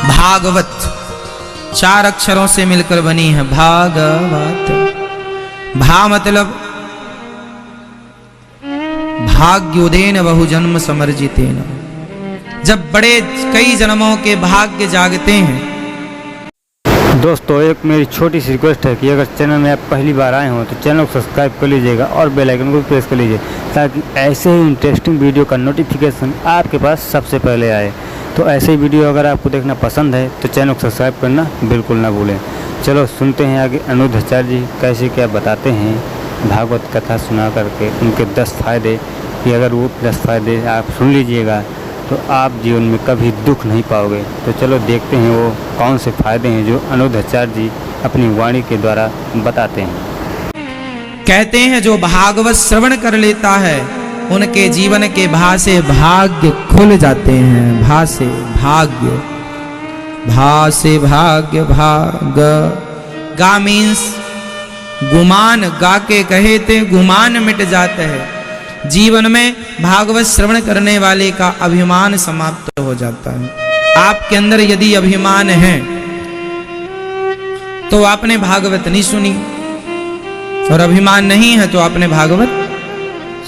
भागवत 4 अक्षरों से मिलकर बनी है भागवत। भा मतलब भाग्योदेन बहुजन्म समर्जितेन। जब बड़े कई जन्मों के भाग्य जागते हैं। दोस्तों एक मेरी छोटी सी रिक्वेस्ट है कि अगर चैनल में आप पहली बार आए हो तो चैनल को सब्सक्राइब कर लीजिएगा और बेल आइकन को प्रेस कर लीजिए ताकि ऐसे ही इंटरेस्टिंग वीडियो का नोटिफिकेशन आपके पास सबसे पहले आए। तो ऐसे ही वीडियो अगर आपको देखना पसंद है तो चैनल को सब्सक्राइब करना बिल्कुल ना भूलें। चलो सुनते हैं आगे अनिरुद्धाचार्य जी कैसे क्या बताते हैं भागवत कथा सुना करके उनके 10 फायदे, कि अगर वो 10 फायदे आप सुन लीजिएगा तो आप जीवन में कभी दुख नहीं पाओगे। तो चलो देखते हैं वो कौन से फायदे हैं जो अनिरुद्धाचार्य जी अपनी वाणी के द्वारा बताते हैं। कहते हैं जो भागवत श्रवण कर लेता है उनके जीवन के भा से भाग्य खुल जाते हैं। भा से भाग्य, भा से भाग्य, भाग गा मीन्स गुमान, गा के कहे थे गुमान मिट जाता है। जीवन में भागवत श्रवण करने वाले का अभिमान समाप्त हो जाता है। आपके अंदर यदि अभिमान है तो आपने भागवत नहीं सुनी, और अभिमान नहीं है तो आपने भागवत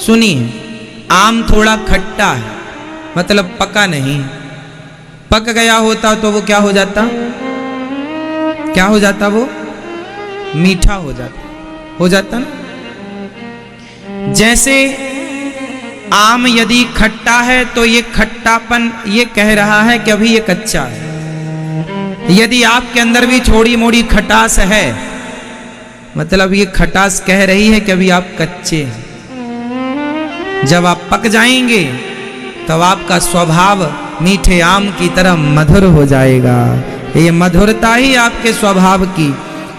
सुनी है। आम थोड़ा खट्टा है मतलब पका नहीं, पक गया होता तो वो क्या हो जाता, क्या हो जाता, वो मीठा हो जाता ना। जैसे आम यदि खट्टा है तो ये खट्टापन ये कह रहा है कि अभी ये कच्चा है। यदि आपके अंदर भी थोड़ी मोड़ी खटास है मतलब ये खटास कह रही है कि अभी आप कच्चे हैं। जब आप पक जाएंगे तब आपका स्वभाव मीठे आम की तरह मधुर हो जाएगा। ये मधुरता ही आपके स्वभाव की,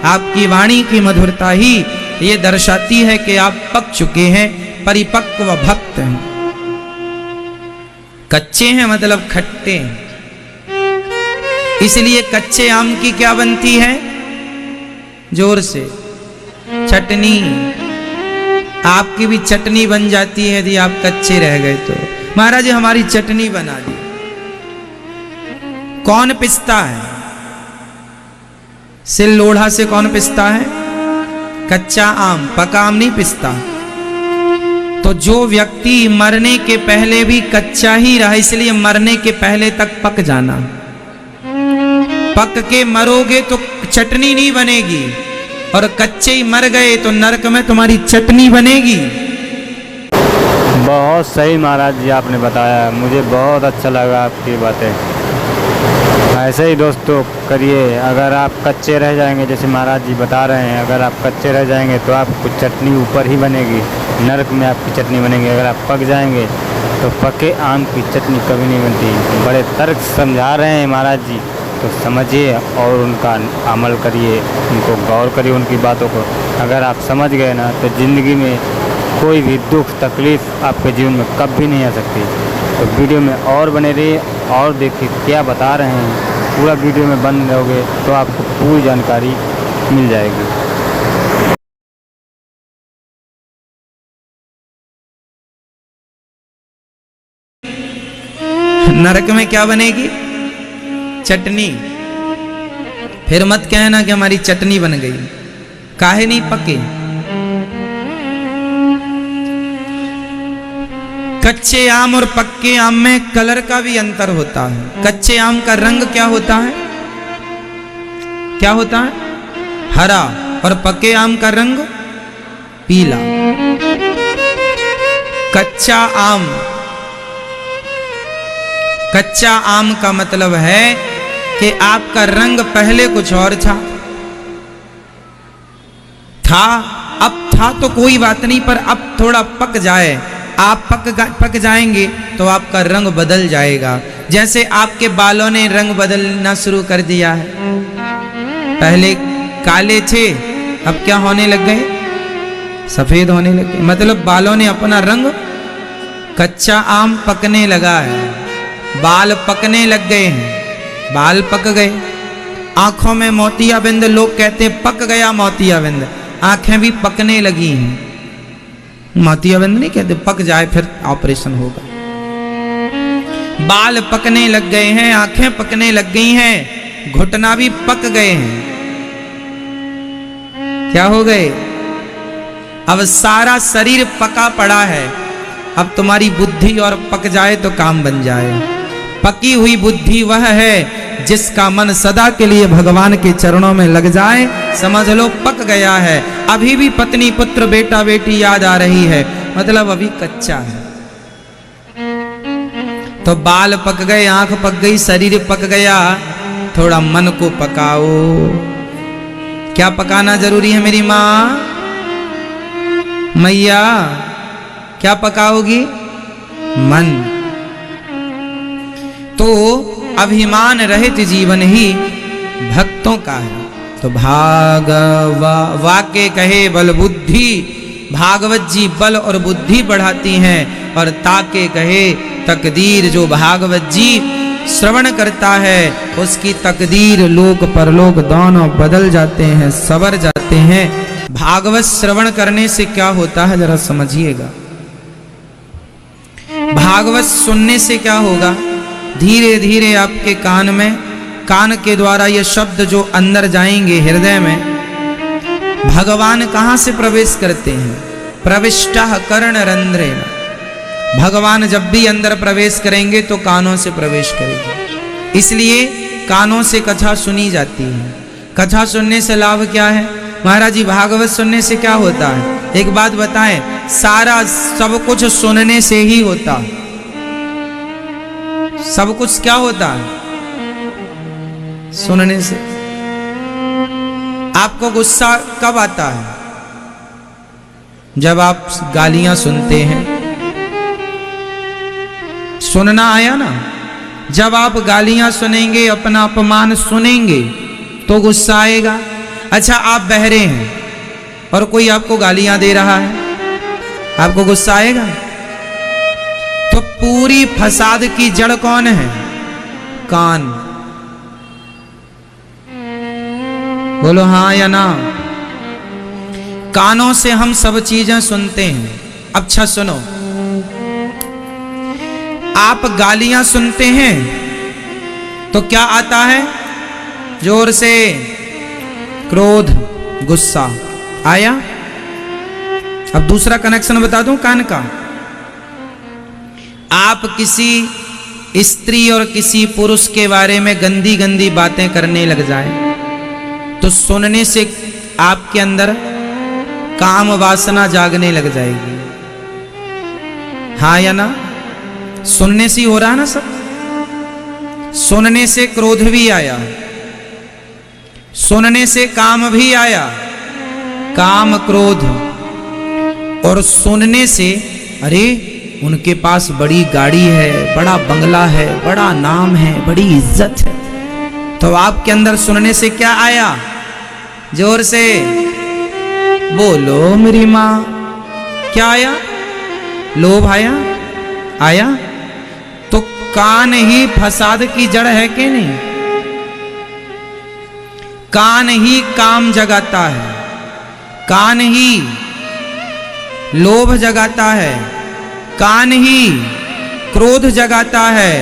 आपकी वाणी की मधुरता ही ये दर्शाती है कि आप पक चुके हैं, परिपक्व भक्त हैं। कच्चे हैं मतलब खट्टे हैं। इसलिए कच्चे आम की क्या बनती है, जोर से चटनी। आपकी भी चटनी बन जाती है यदि आप कच्चे रह गए तो। महाराज हमारी चटनी बना दी। कौन पिसता है, सिल लोढ़ा से कौन पिसता है, कच्चा आम, पका आम नहीं पिसता। तो जो व्यक्ति मरने के पहले भी कच्चा ही रहा, इसलिए मरने के पहले तक पक जाना। पक के मरोगे तो चटनी नहीं बनेगी, और कच्चे ही मर गए तो नरक में तुम्हारी चटनी बनेगी। बहुत सही महाराज जी आपने बताया, मुझे बहुत अच्छा लगा आपकी बातें। ऐसे ही दोस्तों करिए। अगर आप कच्चे रह जाएंगे जैसे महाराज जी बता रहे हैं, अगर आप कच्चे रह जाएंगे तो आपको चटनी ऊपर ही बनेगी, नरक में आपकी चटनी बनेगी। अगर आप पक जाएंगे तो पके आम की चटनी कभी नहीं बनती। बड़े तर्क समझा रहे हैं महाराज जी, तो समझिए और उनका अमल करिए, उनको गौर करिए उनकी बातों को। अगर आप समझ गए ना तो ज़िंदगी में कोई भी दुख तकलीफ़ आपके जीवन में कभी नहीं आ सकती। तो वीडियो में और बने रहिए और देखिए क्या बता रहे हैं। पूरा वीडियो में बन रहोगे तो आपको पूरी जानकारी मिल जाएगी। नरक में क्या बनेगी, चटनी। फिर मत कहना कि हमारी चटनी बन गई, काहे नहीं पके। कच्चे आम और पक्के आम में कलर का भी अंतर होता है। कच्चे आम का रंग क्या होता है, क्या होता है, हरा, और पक्के आम का रंग पीला। कच्चा आम, कच्चा आम का मतलब है कि आपका रंग पहले कुछ और था, अब था तो कोई बात नहीं, पर अब थोड़ा पक जाए, आप पक जाएंगे तो आपका रंग बदल जाएगा। जैसे आपके बालों ने रंग बदलना शुरू कर दिया है, पहले काले थे अब क्या होने लग गए, सफेद होने लग गए। मतलब बालों ने अपना रंग, कच्चा आम पकने लगा है, बाल पकने लग गए हैं, बाल पक गए। आंखों में मोतियाबिंद, लोग कहते पक गया मोतियाबिंद, आंखें भी पकने लगी हैं। मोतियाबिंद नहीं कहते, पक जाए फिर ऑपरेशन होगा। बाल पकने लग गए हैं, आंखें पकने लग गई हैं, घुटना भी पक गए हैं। क्या हो गए? अब सारा शरीर पका पड़ा है। अब तुम्हारी बुद्धि और पक जाए तो काम बन जाए। पकी हुई बुद्धि वह है जिसका मन सदा के लिए भगवान के चरणों में लग जाए, समझ लो पक गया है। अभी भी पत्नी पुत्र बेटा बेटी याद आ रही है, मतलब अभी कच्चा है। तो बाल पक गए, आंख पक गई, शरीर पक गया, थोड़ा मन को पकाओ। क्या पकाना जरूरी है मेरी माँ? मैया क्या पकाओगी? मन। तो अभिमान रहित जीवन ही भक्तों का है। तो वा के कहे बल बुद्धि, भागवत जी बल और बुद्धि बढ़ाती हैं। और ताके कहे तकदीर, जो भागवत जी श्रवण करता है उसकी तकदीर लोक परलोक दोनों बदल जाते हैं, सवर जाते हैं। भागवत श्रवण करने से क्या होता है जरा समझिएगा। भागवत सुनने से क्या होगा? धीरे धीरे आपके कान में, कान के द्वारा ये शब्द जो अंदर जाएंगे हृदय में, भगवान कहां से प्रवेश करते हैं? प्रविष्टः कर्णरंध्रेण। भगवान जब भी अंदर प्रवेश करेंगे तो कानों से प्रवेश करेंगे। इसलिए कानों से कथा सुनी जाती है। कथा सुनने से लाभ क्या है महाराज जी? भागवत सुनने से क्या होता है? एक बात बताएं, सारा सब कुछ सुनने से ही होता। सब कुछ क्या होता है? सुनने से। आपको गुस्सा कब आता है? जब आप गालियां सुनते हैं। सुनना आया ना? जब आप गालियां सुनेंगे, अपना अपमान सुनेंगे तो गुस्सा आएगा। अच्छा, आप बहरे हैं और कोई आपको गालियां दे रहा है, आपको गुस्सा आएगा? तो पूरी फसाद की जड़ कौन है? कान। बोलो हाँ या ना? कानों से हम सब चीजें सुनते हैं। अच्छा सुनो, आप गालियां सुनते हैं तो क्या आता है? जोर से क्रोध, गुस्सा आया। अब दूसरा कनेक्शन बता दूं कान का। आप किसी स्त्री और किसी पुरुष के बारे में गंदी गंदी बातें करने लग जाएं तो सुनने से आपके अंदर काम वासना जागने लग जाएगी। हाँ या ना? सुनने से हो रहा ना सब। सुनने से क्रोध भी आया, सुनने से काम भी आया, काम क्रोध। और सुनने से अरे उनके पास बड़ी गाड़ी है, बड़ा बंगला है, बड़ा नाम है, बड़ी इज्जत है, तो आपके अंदर सुनने से क्या आया? जोर से बोलो मेरी मां। क्या आया? लोभ आया? आया? तो कान ही फसाद की जड़ है कि नहीं? कान ही काम जगाता है, कान ही लोभ जगाता है, कान ही क्रोध जगाता है।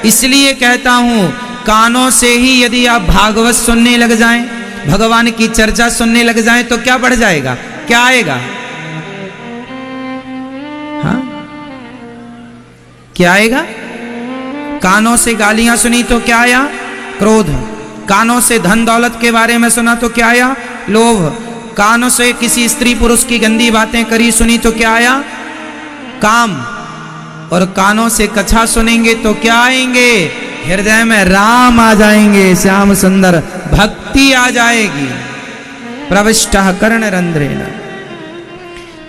इसलिए कहता हूं, कानों से ही यदि आप भागवत सुनने लग जाएं, भगवान की चर्चा सुनने लग जाएं तो क्या बढ़ जाएगा? क्या आएगा? हाँ, क्या आएगा? कानों से गालियां सुनी तो क्या आया? क्रोध। कानों से धन दौलत के बारे में सुना तो क्या आया? लोभ। कानों से किसी स्त्री पुरुष की गंदी बातें करी सुनी तो क्या आया? काम। और कानों से कथा सुनेंगे तो क्या आएंगे? हृदय में राम आ जाएंगे, श्याम सुंदर, भक्ति आ जाएगी। प्रविष्टः कर्णरंध्रेण।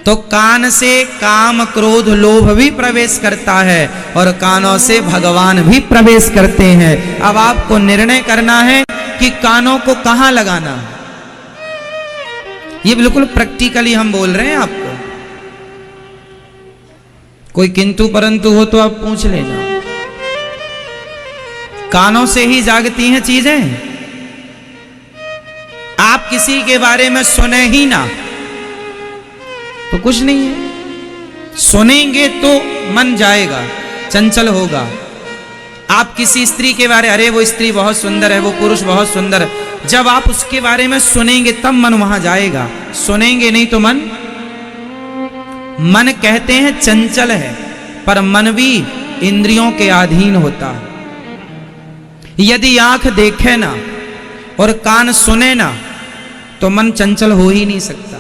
तो कान से काम क्रोध लोभ भी प्रवेश करता है और कानों से भगवान भी प्रवेश करते हैं। अब आपको निर्णय करना है कि कानों को कहां लगाना। ये बिल्कुल प्रैक्टिकली हम बोल रहे हैं आपको। कोई किंतु परंतु हो तो आप पूछ लेना। कानों से ही जागती हैं चीजें। आप किसी के बारे में सुने ही ना तो कुछ नहीं है। सुनेंगे तो मन जाएगा, चंचल होगा। आप किसी स्त्री के बारे, अरे वो स्त्री बहुत सुंदर है, वो पुरुष बहुत सुंदर, जब आप उसके बारे में सुनेंगे तब मन वहां जाएगा, सुनेंगे नहीं तो मन कहते हैं चंचल है, पर मन भी इंद्रियों के अधीन होता है। यदि आंख देखे ना और कान सुने ना तो मन चंचल हो ही नहीं सकता।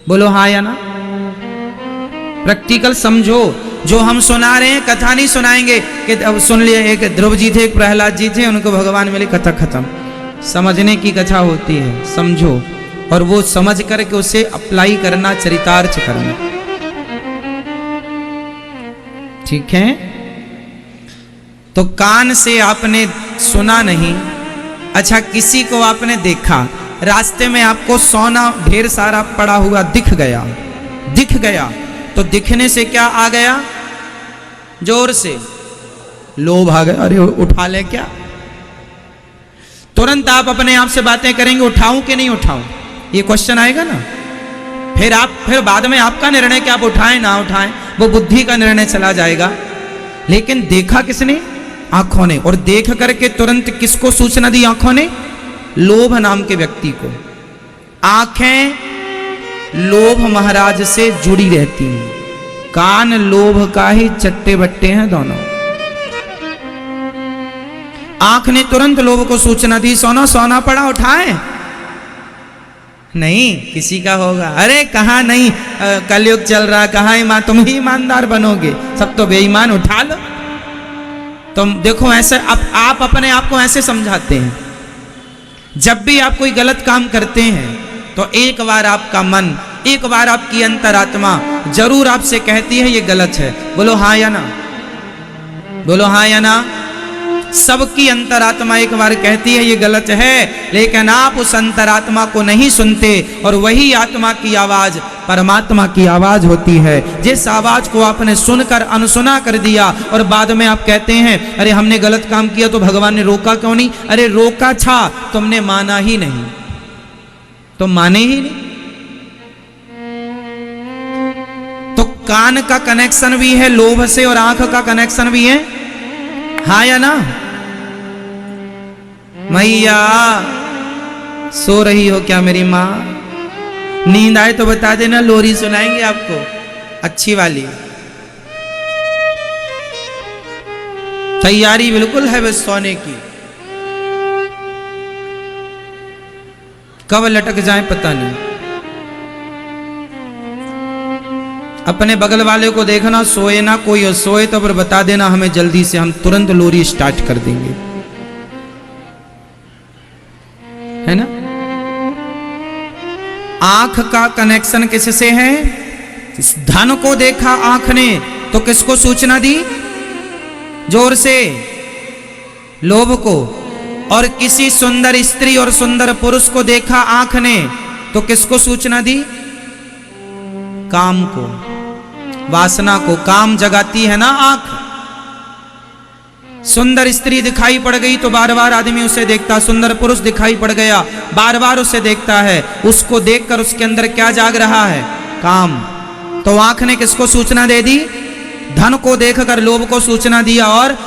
बोलो हाँ या ना? प्रैक्टिकल समझो। जो हम सुना रहे हैं, कथा नहीं सुनाएंगे कि अब सुन लिए, एक ध्रुव जी थे, एक प्रहलाद जी थे, उनको भगवान मिले, कथा खत्म। समझने की कथा होती है, समझो, और वो समझ करके उसे अप्लाई करना, चरितार्थ करना। ठीक है? तो कान से आपने सुना नहीं, अच्छा किसी को आपने देखा, रास्ते में आपको सोना ढेर सारा पड़ा हुआ दिख गया, तो दिखने से क्या आ गया? जोर से लोभ आ गया, अरे उठा ले क्या? तुरंत आप अपने आप से बातें करेंगे, उठाऊं कि नहीं उठाऊं, ये क्वेश्चन आएगा ना। फिर बाद में आपका निर्णय कि आप उठाएं ना उठाएं, वो बुद्धि का निर्णय चला जाएगा। लेकिन देखा किसने? आंखों ने। और देख करके तुरंत किसको सूचना दी आंखों ने? लोभ नाम के व्यक्ति को। आंखें लोभ महाराज से जुड़ी रहती हैं, कान लोभ का ही चट्टे बट्टे हैं दोनों। आंख ने तुरंत लोभ को सूचना दी, सोना पड़ा, उठाए नहीं, किसी का होगा, अरे कहां नहीं, कलयुग चल रहा, कहां तुम ही ईमानदार बनोगे, सब तो बेईमान, उठा लो। तुम देखो ऐसे आप अपने आप को ऐसे समझाते हैं। जब भी आप कोई गलत काम करते हैं तो एक बार आपका मन, एक बार आपकी अंतरात्मा जरूर आपसे कहती है ये गलत है। बोलो हाँ या ना? बोलो हाँ या ना? सबकी अंतरात्मा एक बार कहती है ये गलत है, लेकिन आप उस अंतरात्मा को नहीं सुनते, और वही आत्मा की आवाज परमात्मा की आवाज होती है। जिस आवाज को आपने सुनकर अनसुना कर दिया और बाद में आप कहते हैं अरे हमने गलत काम किया तो भगवान ने रोका क्यों नहीं? अरे रोका था, तुमने माना ही नहीं, तुम माने ही नहीं। तो कान का कनेक्शन भी है लोभ से और आंख का कनेक्शन भी है, हाँ या ना? मैया सो रही हो क्या मेरी माँ? नींद आए तो बता देना, लोरी सुनाएंगे आपको अच्छी वाली। तैयारी बिल्कुल है बस सोने की, कब लटक जाए पता नहीं। अपने बगल वाले को देखना, सोए ना कोई, और सोए तो पर बता देना हमें जल्दी से, हम तुरंत लोरी स्टार्ट कर देंगे, है ना? आंख का कनेक्शन किससे है? इस धन को देखा आंख ने तो किसको सूचना दी? जोर से, लोभ को। और किसी सुंदर स्त्री और सुंदर पुरुष को देखा आंख ने तो किसको सूचना दी? काम को, वासना को। काम जगाती है ना आंख। सुंदर स्त्री दिखाई पड़ गई तो बार बार आदमी उसे देखता, सुंदर पुरुष दिखाई पड़ गया बार बार उसे देखता है। उसको देखकर उसके अंदर क्या जाग रहा है? काम। तो आंख ने किसको सूचना दे दी? धन को देखकर लोभ को सूचना दिया, और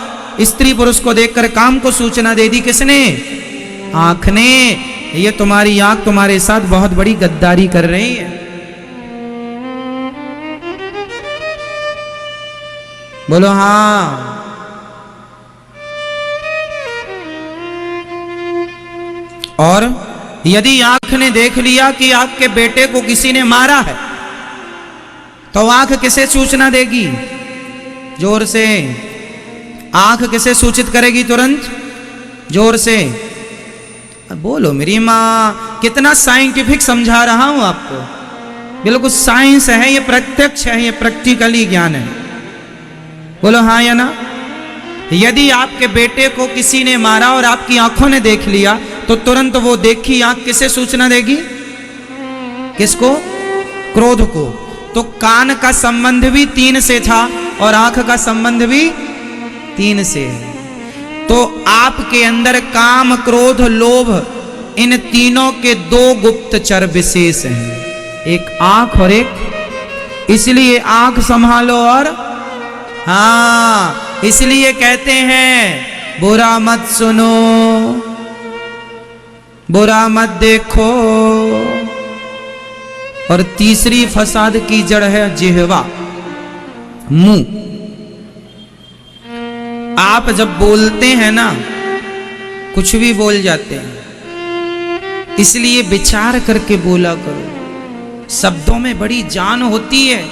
स्त्री पुरुष को देखकर काम को सूचना दे दी किसने? आंख ने। ये तुम्हारी आंख तुम्हारे साथ बहुत बड़ी गद्दारी कर रही है। बोलो हाँ। और यदि आंख ने देख लिया कि आपके बेटे को किसी ने मारा है तो आंख किसे सूचना देगी? जोर से। आंख किसे सूचित करेगी तुरंत? जोर से बोलो मेरी माँ। कितना साइंटिफिक समझा रहा हूं आपको, बिल्कुल साइंस है ये, प्रत्यक्ष है ये, प्रैक्टिकली ज्ञान है। बोलो हाँ या ना? यदि आपके बेटे को किसी ने मारा और आपकी आंखों ने देख लिया तो तुरंत वो देखी आंख किसे सूचना देगी? किसको? क्रोध को। तो कान का संबंध भी 3 से था और आंख का संबंध भी 3 से है। तो आपके अंदर काम, क्रोध, लोभ, इन तीनों के 2 गुप्तचर विशेष हैं, एक आंख और एक। इसलिए आंख संभालो और हाँ, इसलिए कहते हैं बुरा मत सुनो, बुरा मत देखो। और तीसरी फसाद की जड़ है जिह्वा, मुंह। आप जब बोलते हैं ना, कुछ भी बोल जाते हैं, इसलिए विचार करके बोला करो। शब्दों में बड़ी जान होती है,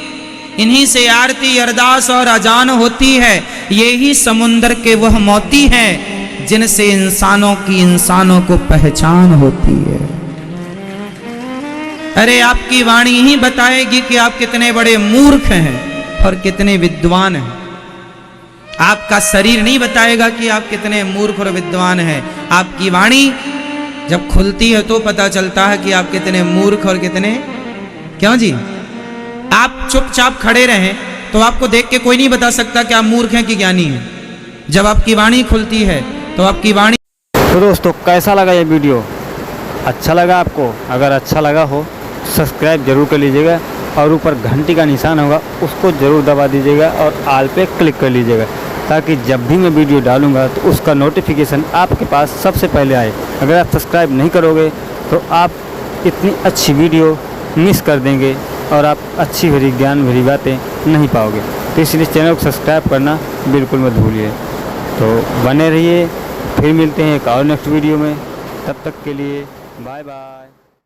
इन्हीं से आरती अरदास और अजान होती है। यही समुंदर के वह मोती हैं जिनसे इंसानों को पहचान होती है। अरे आपकी वाणी ही बताएगी कि आप कितने बड़े मूर्ख हैं और कितने विद्वान हैं। आपका शरीर नहीं बताएगा कि आप कितने मूर्ख और विद्वान हैं। आपकी वाणी जब खुलती है तो पता चलता है कि आप कितने मूर्ख और कितने, क्यों जी? आप चुपचाप खड़े रहें तो आपको देख के कोई नहीं बता सकता कि आप मूर्ख हैं कि ज्ञानी हैं। जब आपकी वाणी खुलती है तो आपकी वाणी। तो दोस्तों, कैसा लगा ये वीडियो? अच्छा लगा आपको? अगर अच्छा लगा हो सब्सक्राइब जरूर कर लीजिएगा और ऊपर घंटी का निशान होगा उसको ज़रूर दबा दीजिएगा और ऑल पे क्लिक कर लीजिएगा, ताकि जब भी मैं वीडियो डालूंगा तो उसका नोटिफिकेशन आपके पास सबसे पहले आए। अगर आप सब्सक्राइब नहीं करोगे तो आप इतनी अच्छी वीडियो मिस कर देंगे और आप अच्छी भरी ज्ञान भरी बातें नहीं पाओगे। तो इसलिए चैनल को सब्सक्राइब करना बिल्कुल मत भूलिए। तो बने रहिए, फिर मिलते हैं एक और नेक्स्ट वीडियो में। तब तक के लिए बाय बाय।